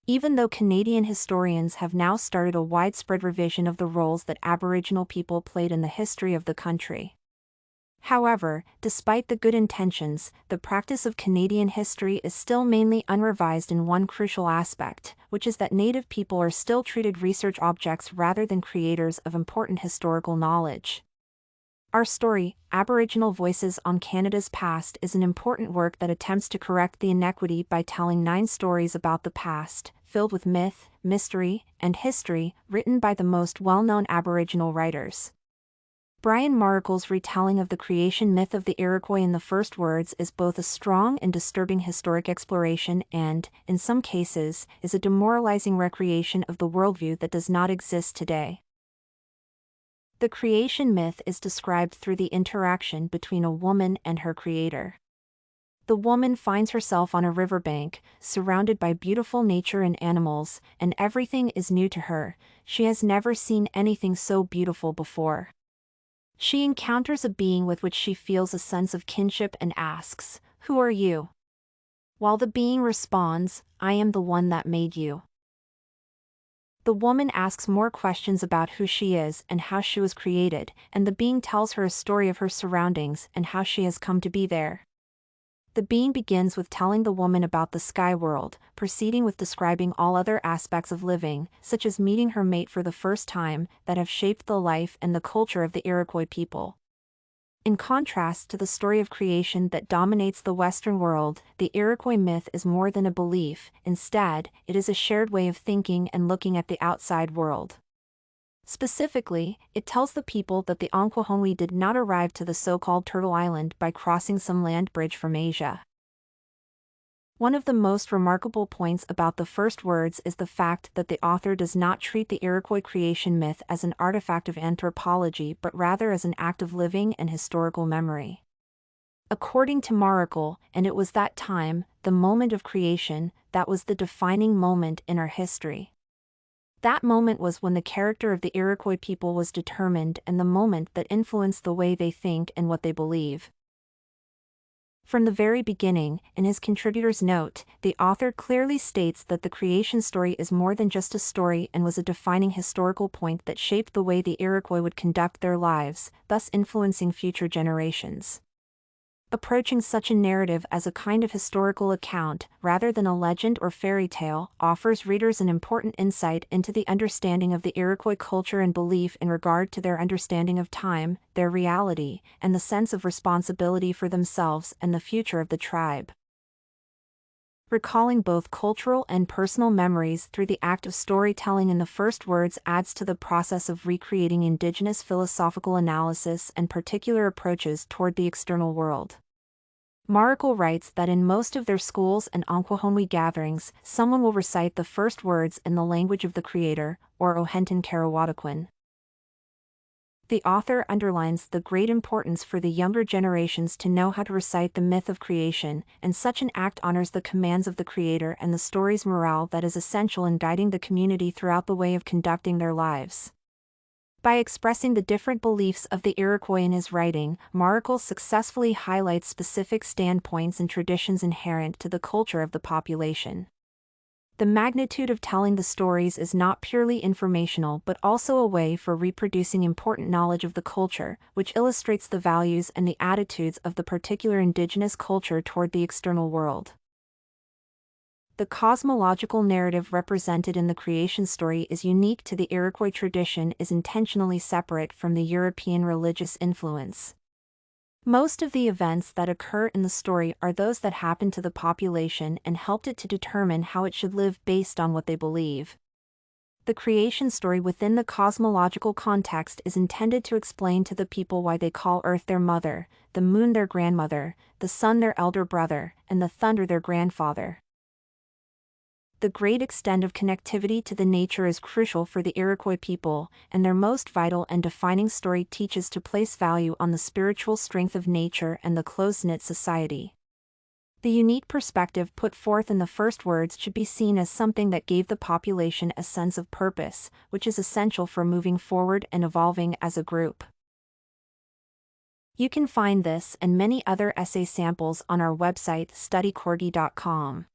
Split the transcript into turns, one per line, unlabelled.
even though Canadian historians have now started a widespread revision of the roles that Aboriginal people played in the history of the country. However, despite the good intentions, the practice of Canadian history is still mainly unrevised in one crucial aspect, which is that Native people are still treated research objects rather than creators of important historical knowledge. Our story, Aboriginal Voices on Canada's Past, is an important work that attempts to correct the inequity by telling 9 stories about the past, filled with myth, mystery, and history, written by the most well-known Aboriginal writers. Brian Maracle's retelling of the creation myth of the Iroquois in the first words is both a strong and disturbing historic exploration and, in some cases, is a demoralizing recreation of the worldview that does not exist today. The creation myth is described through the interaction between a woman and her creator. The woman finds herself on a riverbank, surrounded by beautiful nature and animals, and everything is new to her. She has never seen anything so beautiful before. She encounters a being with which she feels a sense of kinship and asks, "Who are you?" While the being responds, "I am the one that made you." The woman asks more questions about who she is and how she was created, and the being tells her a story of her surroundings and how she has come to be there. The being begins with telling the woman about the sky world, proceeding with describing all other aspects of living, such as meeting her mate for the first time, that have shaped the life and the culture of the Iroquois people. In contrast to the story of creation that dominates the Western world, the Iroquois myth is more than a belief. Instead, it is a shared way of thinking and looking at the outside world. Specifically, it tells the people that the Onkwohonwe did not arrive to the so-called Turtle Island by crossing some land bridge from Asia. One of the most remarkable points about the first words is the fact that the author does not treat the Iroquois creation myth as an artifact of anthropology but rather as an act of living and historical memory. According to Maracle, and it was that time, the moment of creation, that was the defining moment in our history. That moment was when the character of the Iroquois people was determined and the moment that influenced the way they think and what they believe. From the very beginning, in his contributor's note, the author clearly states that the creation story is more than just a story and was a defining historical point that shaped the way the Iroquois would conduct their lives, thus influencing future generations. Approaching such a narrative as a kind of historical account, rather than a legend or fairy tale, offers readers an important insight into the understanding of the Iroquois culture and belief in regard to their understanding of time, their reality, and the sense of responsibility for themselves and the future of the tribe. Recalling both cultural and personal memories through the act of storytelling in the first words adds to the process of recreating Indigenous philosophical analysis and particular approaches toward the external world. Maracle writes that in most of their schools and Onkwohonwe gatherings, someone will recite the first words in the language of the creator, or Ohentan Karawatakwin. The author underlines the great importance for the younger generations to know how to recite the myth of creation, and such an act honors the commands of the creator and the story's morale that is essential in guiding the community throughout the way of conducting their lives. By expressing the different beliefs of the Iroquois in his writing, Maracle successfully highlights specific standpoints and traditions inherent to the culture of the population. The magnitude of telling the stories is not purely informational but also a way for reproducing important knowledge of the culture, which illustrates the values and the attitudes of the particular Indigenous culture toward the external world. The cosmological narrative represented in the creation story is unique to the Iroquois tradition, is intentionally separate from the European religious influence. Most of the events that occur in the story are those that happen to the population and helped it to determine how it should live based on what they believe. The creation story within the cosmological context is intended to explain to the people why they call Earth their mother, the moon their grandmother, the sun their elder brother, and the thunder their grandfather. The great extent of connectivity to the nature is crucial for the Iroquois people, and their most vital and defining story teaches to place value on the spiritual strength of nature and the close-knit society. The unique perspective put forth in the first words should be seen as something that gave the population a sense of purpose, which is essential for moving forward and evolving as a group. You can find this and many other essay samples on our website studycorgi.com.